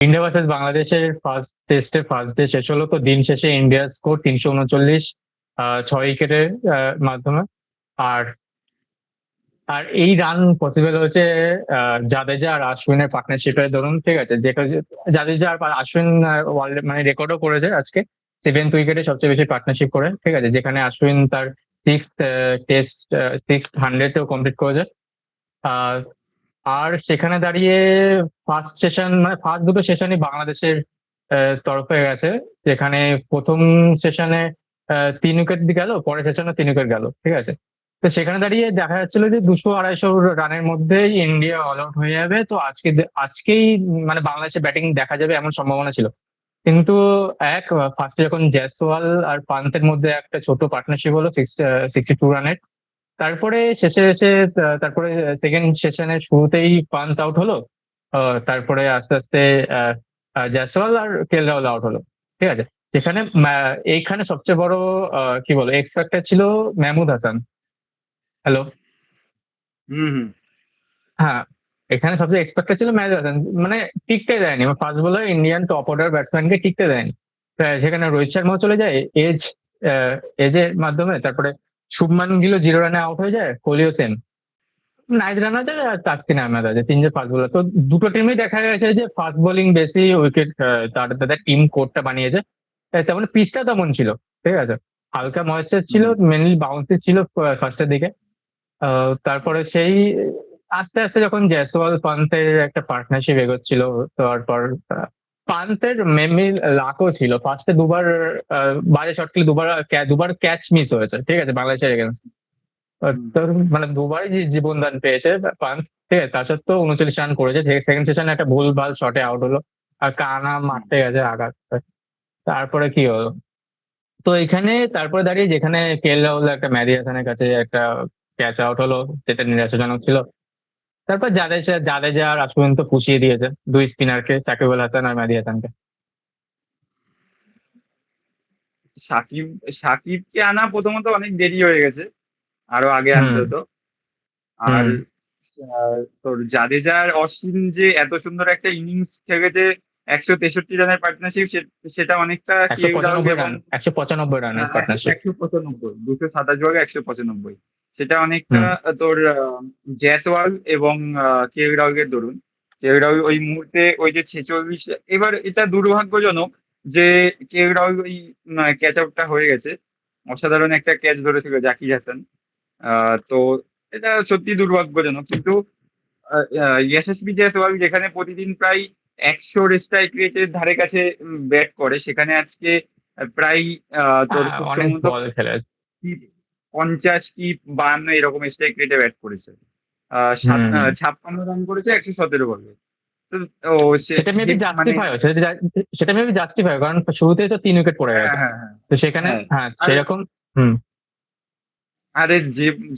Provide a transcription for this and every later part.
India versus বাংলাদেশের first টেস্টে first day শেষ হলো, তো দিন শেষে ইন্ডিয়ার স্কোর ৩৩৯, ৬ উইকেটের মাধ্যমে। আর আর এই রান পসিবল হয়েছে জাদেজা আর আশ্বিনের পার্টনারশিপের দরুন, ঠিক আছে। যেটা জাদেজা আর আশ্বিন ওয়ার্ল্ড মানে রেকর্ডও করেছে আজকে 7th উইকেটে সবচেয়ে বেশি পার্টনারশিপ করে, ঠিক আছে, যেখানে আশ্বিন তার সিক্স টেস্ট 600ও কমপ্লিট করেছে। আহ, আর সেখানে দাঁড়িয়ে ফার্স্ট সেশন মানে ফার্স্ট দুটো সেশনই বাংলাদেশের তরফে গেছে, যেখানে প্রথম সেশনে 3 উইকেট গেল, পরের সেশনে 3 উইকেট গেল, ঠিক আছে। তো সেখানে দাঁড়িয়ে দেখা যাচ্ছিল যে 200-250 রানের মধ্যেই ইন্ডিয়া অল আউট হয়ে যাবে, তো আজকেই মানে বাংলাদেশের ব্যাটিং দেখা যাবে এমন সম্ভাবনা ছিল। কিন্তু এক ফার্স্টে যখন জয়সওয়াল আর পান্তের মধ্যে একটা ছোট পার্টনারশিপ হলো 62 রানের, তারপরে শেষে এসে তারপরে সেকেন্ড সেশনের শুরুতেই পান্ত আউট হলো। তারপরে আস্তে আস্তে আহ, জয়সওয়াল আর কেএল রাহুল আউট হলো, ঠিক আছে। যেখানে এইখানে সবচেয়ে বড় কি বলো এক্স ফ্যাক্টর ছিল মেহমুদ হাসান। হ্যালো। হুম হুম। হ্যাঁ, এখানে সবচেয়ে এক্সপেক্টেড ছিল মেহেদি হাসান, মানে টিকতে দেয়নি fast bowler, Indian top order ব্যাটসম্যানকে টিকতে দেয়নি। সেখানে রোহিত শর্মাও চলে যায় এজ এজের মাধ্যমে, তারপরে শুভমান গিলও 0 রানে আউট হয়ে যায়, কোহলিও সেম। নাইট রান আছে আর তাসকিন আহমেদ আছে, তিনজন ফাস্ট বোলার। তো দুটো টিমই দেখা গেছে যে ফাস্ট বোলিং বেশি উইকেট তাদের টিম কোডটা বানিয়েছে। তেমন পিচটা তেমন ছিল, ঠিক আছে। হালকা ময়েশ্চার ছিল, হুম। মেনলি বাউন্সি ছিল ফার্স্টের দিকে। তারপরে সেই আস্তে আস্তে যখন জয়সওয়াল পান্তের একটা পার্টনারশিপ এগোচ্ছিল, তারপর পান্তের মেনলি লাকও ছিল, ফার্স্টে দুবার বাজে শট খেলে দুবার দুবার ক্যাচ মিস হয়েছে, ঠিক আছে, বাংলাদেশের এগেনস্ট। হুম। তোর মানে দুবারই জীবনদান পেয়েছে পান্থ, ঠিক আছে। তা সত্ত্বেও 39 রান করেছে, সেকেন্ড সেশনে একটা ভুল ভাল শটে আউট হলো, আর কানা হুম। মারতে গেছে আঘাত। তারপরে কি হলো, তো এখানে তারপরে দাঁড়িয়ে যেখানে কেএল রাহুল একটা মেহেদী হাসানের কাছে একটা ক্যাচ আউট হলো, যেটা নিরাশাজনক ছিল। তারপর জাদেজা আর আশ্বিন তো পুষিয়ে দিয়েছে দুই স্পিনারকে, সাকিব আল হাসান আর মেহেদী হাসানকে। সাকিব সাকিবকে আনা প্রথমত অনেক দেরি হয়ে গেছে, আরো আগে হুম আনতে হতো। আর হুম। তোর জাদেজার অশ্বিন যে এত সুন্দর একটা ইনিংস খেলেছে, 163 রানের পার্টনারশিপ, সেটা অনেকটা একশো কেএল রাহুল পঁচানব্বই এবং রান 195 রানের একশো পার্টনারশিপ। 195, 227 195, সেটা অনেকটা হুম। তোর জয়সওয়াল এবং কেএল রাহুলের দরুন। কেএল রাহুল ওই মুহূর্তে ওই যে 46, এবার এটা দুর্ভাগ্যজনক যে কেএল রাহুল ওই ক্যাচ আউটটা হয়ে গেছে। অসাধারণ একটা ক্যাচ ধরেছিল জাকির হাসান। তো এটা সত্যি দুর্ভাগ্যজনক, কিন্তু ইয়াশাসপি জয়সওয়াল যেখানে প্রতিদিন প্রায় 100 স্ট্রাইক রেটের ধারে কাছে ব্যাট করে, সেখানে আজকে প্রায় তোর হ্যাঁ, খুব অনেক সম্ভবত বল খেলেছে। কি 50 কি 52 এরকম স্ট্রাইক রেটে ব্যাট করেছে। হুম। 56 রান করেছে 117 বলে। তো ও সে সেটা যে মেবি মানে জাস্টিফাই সেটা মেবি জাস্টিফাই, কারণ শুরুতেই তো 3 উইকেট পড়ে হ্যাঁ গেছে। হ্যাঁ হ্যাঁ তো সেখানে হ্যাঁ। হ্যাঁ আর সেরকম। হুম। আরে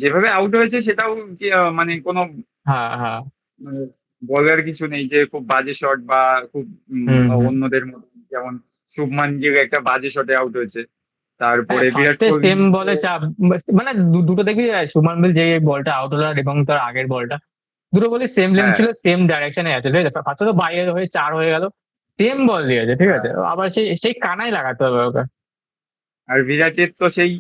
যেভাবে আউট হয়েছে সেটাও কি মানে কোনো হ্যাঁ হ্যাঁ। মানে বলার কিছু নেই যে খুব বাজে শট বা খুব হুম হুম। অন্যদের মতো, যেমন শুভমান গিল একটা বাজে শটে আউট হয়েছে, হ্যাঁ, তারপরে বিরাট ফার্স্টে কোহলি সেম বলে চাপ, মানে দুটো দেখবি সুমান মিল যে বলটা আউট হলো এবং তার আগের বলটা, দুটো বলই সেম লেন্থ হ্যাঁ ছিল, সেম ডাইরেকশনে আছে, ঠিক আছে। ফার্স্টে তো বাইরে হয়ে 4 হয়ে গেল, সেম বল দিয়েছে, ঠিক হ্যাঁ। আছে। আবার সেই সেই কানাই লাগাতে হবে ওকে। আর বিরাটের তো সেই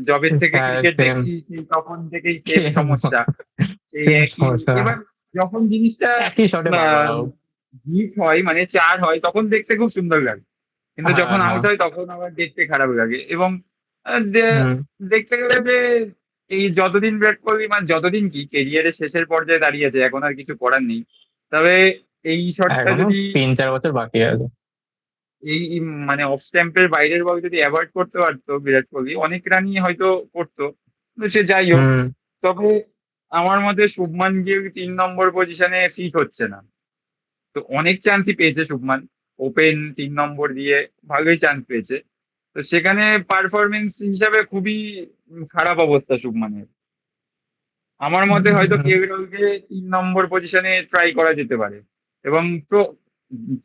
জবের থেকে হ্যাঁ ক্রিকেট সেম। দেখছি সেই তখন থেকেই সেম সমস্যা, সেই সেম একই। সমস্যা। এবার যখন জিনিসটা একই শটে বারবার আউট। হিট হয় মানে 4 হয় তখন দেখতে খুব সুন্দর লাগে, কিন্তু হ্যাঁ যখন হ্যাঁ। আউট হয় তখন আবার দেখতে খারাপ লাগে। এবং হুম। দেখতে গেলে যে এই যতদিন বিরাট কোহলি মানে যতদিন কি কেরিয়ারের শেষের পর্যায়ে দাঁড়িয়েছে, এখন আর কিছু করার নেই। তবে এই শটটা এখনো যদি 3-4 বছর বাকি আছে। এই মানে অফ স্ট্যাম্পের বাইরের বল যদি অ্যাভয়েড করতে পারতো বিরাট কোহলি, অনেক রানই হয়তো করতো। কিন্তু সে যাই হোক, হুম। তবে আমার মতে শুভমান গিল 3 নম্বর পজিশনে ফিট হচ্ছে না। তো অনেক চান্সই পেয়েছে শুভমান, ওপেন 3 নম্বর দিয়ে ভালোই চান্স পেয়েছে। তো সেখানে পারফরমেন্স হিসাবে খুবই খারাপ অবস্থা শুভমানের। আমার মতে হয়তো হুম। কেএলকে 3 নম্বর পজিশনে ট্রাই করা যেতে পারে, এবং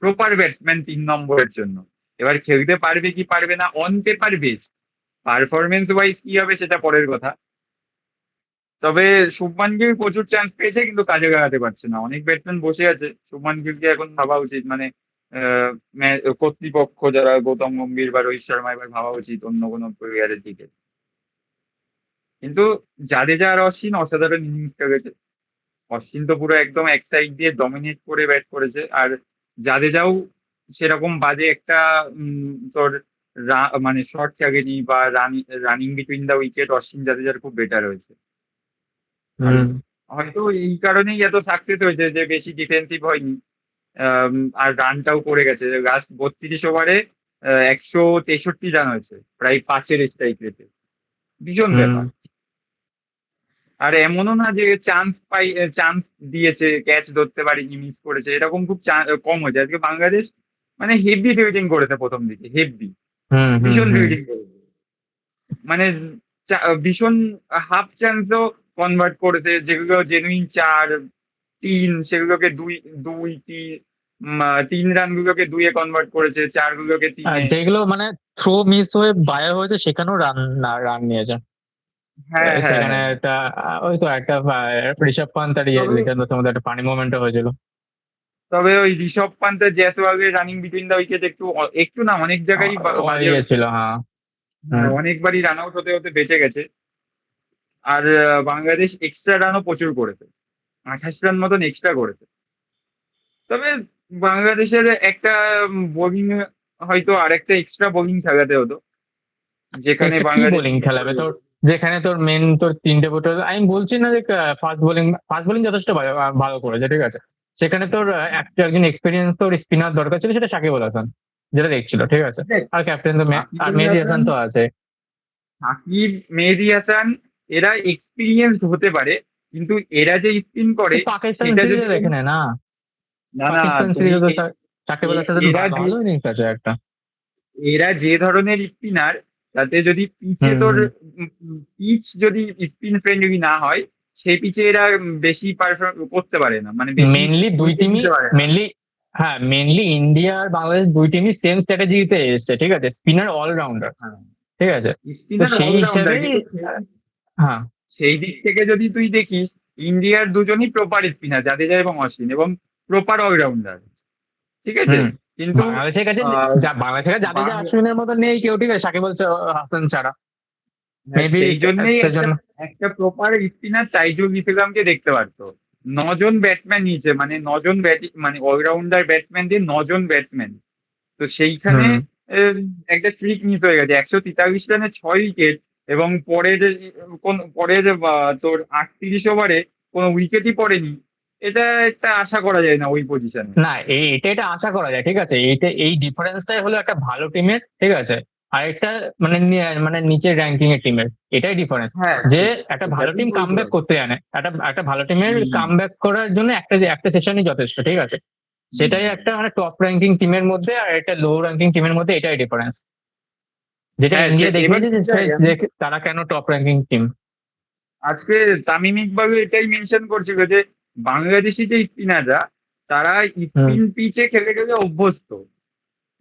প্রপার ব্যাটসম্যান 3 নম্বরের জন্য। এবার খেলতে পারবে কি পারবে না on paper best, performance wise কি হবে সেটা পরের কথা। তবে শুভমান গিল প্রচুর চান্স পেয়েছে কিন্তু কাজে লাগাতে পারছে না। অনেক ব্যাটসম্যান বসে আছে, শুভমান গিলকে এখন ভাবা উচিত, মানে কর্তৃপক্ষ যারা গৌতম গম্ভীর বা রোহিত শর্মা এবার ভাবা উচিত অন্য কোনো প্লেয়ারের দিকে। কিন্তু জাদেজা আর অশ্বিন অসাধারণ ইনিংস খেলেছে। অশ্বিন তো পুরো একদম এক সাইড দিয়ে ডমিনেট করে ব্যাট করেছে, আর জাদেজাও সেরকম বাজে একটা তোর মানে শর্ট খেলেনি বা running between the wicket Ashwin জাদেজার খুব বেটার হয়েছে। আর হুম হয়তো এই কারণেই এত সাকসেস হয়েছে যে বেশি ডিফেন্সিভ হয়নি। আর রানটাও করে গেছে লাস্ট 32 ওভারে 163 রান হয়েছে, প্রায় 5-এর স্ট্রাইক রেটে। ভীষণ হুম ব্যাপার। আর এমনও না যে চান্স দিয়েছে ক্যাচ ধরতে পারেনি, মিস করেছে, এরকম খুব কম হয়েছে। আজকে বাংলাদেশ মানে হেভি ফিল্ডিং করেছে প্রথম দিকে, হেভি, হুম হুম ভীষণ হুম ফিল্ডিং করেছে। মানে ভীষণ হাফ চান্সও কনভার্ট করেছে, যেগুলো জেনুইন 4-3 সেগুলোকে 3 রানগুলোকে 2-এ কনভার্ট করেছে, 4গুলোকে আর 3-এ। যেগুলো মানে থ্রো মিস হয়ে বায়া হয়েছে সেখানেও রান নিয়েছে। হ্যাঁ হ্যাঁ সেখানে হ্যাঁ। একটা ওই তো একটা ঋষভ পান্ত আর তবে লিটন দাসের মধ্যে একটা ফানি মোমেন্টও হয়েছিল। তবে ওই ঋষভ পান্ত জয়সওয়ালের রানিং বিটুইন দা উইকেট একটু একটু না, অনেক জায়গায় বাজে ইয়ে হয়েছে। ছিল, হ্যাঁ। হ্যাঁ, হুম অনেকবারই রান আউট হতে হতে বেঁচে গেছে। আর বাংলাদেশ এক্সট্রা রানও প্রচুর করেছে, 28 রান মতন এক্সট্রা করেছে। তবে বাংলাদেশের একটা বোলিং, হয়তো আরেকটা এক্সট্রা বোলিং খেলাতে হতো, যেখানে এক্সট্রা কি বাংলাদেশ বোলিং মিস খেলাবে করে তোর? যেত। যেখানে তোর মেন তোর তিনটে বোতল, আমি বলছি না যে ফাস্ট বোলিং যথেষ্ট ভালো ভালো করেছে, ঠিক আছে। সেখানে তোর একজন এক্সপিরিয়েন্স তোর স্পিনার দরকার ছিল, সেটা সাকিব আল হাসান, যেটা দেখছিল, ঠিক আছে। দেখ, আর ক্যাপ্টেন তো আর সাকিবুল মেহেদী হাসান, হাসান তো আছে। সাকিব, মেহেদী হাসান এরা এক্সপিরিয়েন্সড হতে পারে, কিন্তু এরা যে স্পিন করে পাকিস্তান সেটা যদি সিরিজে দেখে তুমি, নে না, না না, পাকিস্তান তুমি সিরিজে তো সাকিব আল হাসানের এরা যে ভালো ইনিংস আছে একটা। এরা যে ধরনের স্পিনার, তাতে যদি পিচে হুম তোর হুম পিচ যদি স্পিন ফ্রেন্ডলি না হয়, সেই পিচে এরা বেশি পারফর্ম করতে পারে না, মানে বেশি মেনলি দুই উইকেট টিমই নিতে পারে না। মেনলি হ্যাঁ, মেনলি ইন্ডিয়া আর বাংলাদেশ দুই টিমই সেম স্ট্র্যাটেজিতে এসছে, ঠিক আছে। স্পিনার অলরাউন্ডার, হ্যাঁ, ঠিক আছে। তো স্পিনার সেই অলরাউন্ডার, হিসেবেই কিন্তু হ্যাঁ। সেই দিক থেকে যদি তুই দেখিস, ইন্ডিয়ার দুজনই প্রপার স্পিনার, জাদেজা এবং অশ্বিন, এবং প্রপার অলরাউন্ডার, ঠিক আছে। হুম কিন্তু বাংলাদেশের কাছে আহ, বাংলাদেশের কাছে জাদেজা বাংলা আশ্বিনের মতো নেই কেউ, ঠিক আছে, সাকিব আল হাসান ছাড়া। হ্যাঁ, মেবি সেই জন্যই একটা সেজন্য। একটা প্রপার স্পিনার তাইজুল ইসলামকে দেখতে পারতো। 9 জন ব্যাটসম্যান নিয়েছে, মানে 9 জন মানে অলরাউন্ডার ব্যাটসম্যান দিয়ে 9 জন ব্যাটসম্যান। তো সেইখানে হুম আহ, একটা ট্রিক মিস হয়ে গেছে, 143 রানে 6 উইকেট, এবং পরের তোর 38 ওভারে কোনো উইকেটই পড়েনি। এটা একটা আশা করা যায় না ওই পজিশনে। না, এটা আশা করা যায়, ঠিক আছে। এই ডিফারেন্সটাই হলো একটা ভালো টিমের, ঠিক আছে, আর একটা মানে মানে নিচের র্যাঙ্কিং এর টিমের, এটাই ডিফারেন্স। হ্যাঁ, যে একটা এটা ভালো তুই টিম বলতে কামব্যাক পারিস। করতে জানে, একটা ভালো টিমের হুম, কামব্যাক করার জন্য একটা সেশনই যথেষ্ট, ঠিক আছে। হুম। সেটাই একটা মানে টপ র্যাঙ্কিং টিমের মধ্যে আর একটা লো র্যাঙ্কিং টিমের মধ্যে, এটাই ডিফারেন্স, যেটা হ্যাঁ, ইন্ডিয়া এবার দেখিয়েছে সেটাই যে তারা কেন টপ র্যাঙ্কিং টিম। আজকে তামিম ইকবাল এটাই মেনশন করছিল যে বাংলাদেশি যে স্পিনাররা, তারা হুম স্পিন পিচে খেলে খেলে অভ্যস্ত।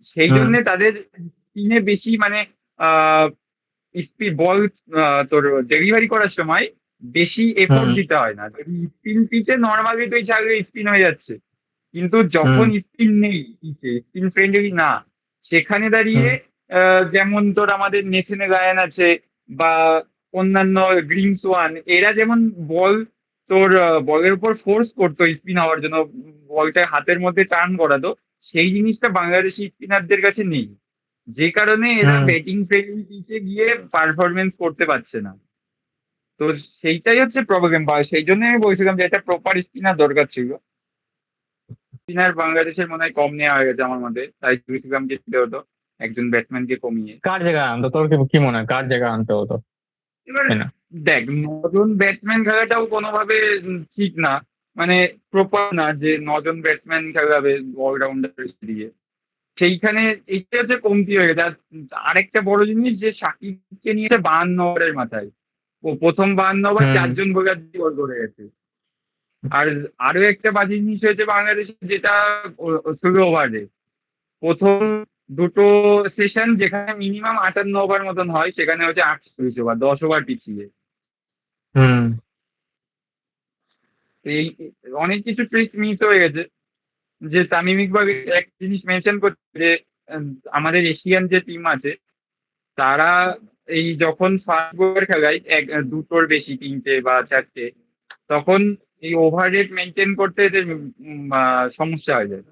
সেই হুম জন্য তাদের স্পিনে বেশি মানে আহ স্পিড বল তোর ডেলিভারি করার সময় বেশি এফোর্ট হুম দিতে হয় না। যদি স্পিন পিচে নর্মালি তুই ছাড়লে স্পিন হয়ে যাচ্ছে, কিন্তু হুম যখন স্পিন নেই পিচে, স্পিন ফ্রেন্ডলি না, সেখানে দাঁড়িয়ে হুম যেমন তোর আমাদের নেথেনে গায়ান আছে, বা অন্যান্য গ্রিনসওয়ান, এরা যেমন বল তোর বলের উপর ফোর্স করতো স্পিন হওয়ার জন্য, বলটা হাতের মধ্যে টার্ন করাতো, সেই জিনিসটা বাংলাদেশি স্পিনারদের কাছে নেই। যে কারণে এরা হুম ব্যাটিং ফ্রেন্ডলি পিচে গিয়ে পারফরমেন্স করতে পারছে না। তো সেইটাই হচ্ছে প্রবলেম, বা সেই জন্য আমি বলছিলাম যে একটা প্রপার স্পিনার দরকার ছিল। স্পিনার বাংলাদেশের মনে হয় কম নেওয়া হয়ে গেছে আমার মতে, তাই ভেবেছিলাম যে দিতে হতো একজন ব্যাটসম্যানকে কমিয়ে। কার জায়গায় আনতো তোর কি মনে হয়, কার জায়গায় আনতে হতো, এবার তাই না? দেখ, 9 জন ব্যাটসম্যান খেলাটাও কোনোভাবে ঠিক না, মানে প্রপার না যে 9 জন ব্যাটসম্যান খেলাবে অলরাউন্ডার দিয়ে। সেইখানে এইটা হচ্ছে কমতি হয়ে গেছে। আর আরেকটা বড় জিনিস যে সাকিবকে নিয়েছে 52 ওভারের মাথায়, ও প্রথম 52 ওভার হুম 4 জন বোলার দিয়ে বল করে গেছে। আর আরো একটা বাজে জিনিস হয়েছে বাংলাদেশে, যেটা 16 ওভারে প্রথম দুটো সেশন যেখানে মিনিমাম 58 ওভার মতন হয়, সেখানে হচ্ছে 48 ওভার, 10 ওভার পিছিয়ে। হুম তো এই অনেক কিছু ট্রিক মিস হয়ে গেছে। যে তামিম ইকবাল এক জিনিস মেনশন করছে যে উম, আমাদের এশিয়ান যে টিম আছে তারা এই যখন ফাস্ট বোলার খেলায় দুটোর বেশি, তিনটে বা চারটে, তখন এই ওভার রেট মেনটেন করতে এদের সমস্যা হয়ে যায়।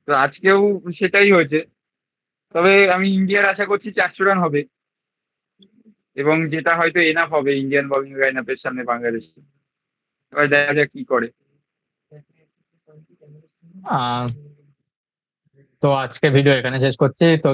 তো আজকেও সেটাই হয়েছে। তবে আমি ইন্ডিয়ার আশা করছি 400 রান হবে, এবং যেটা হয়তো এনাফ হবে ইন্ডিয়ান বোলিং লাইন আপের সামনে বাংলাদেশ। এবার দেখা যাক কি করে। আহ তো আজকে ভিডিও এখানে শেষ করছি তো।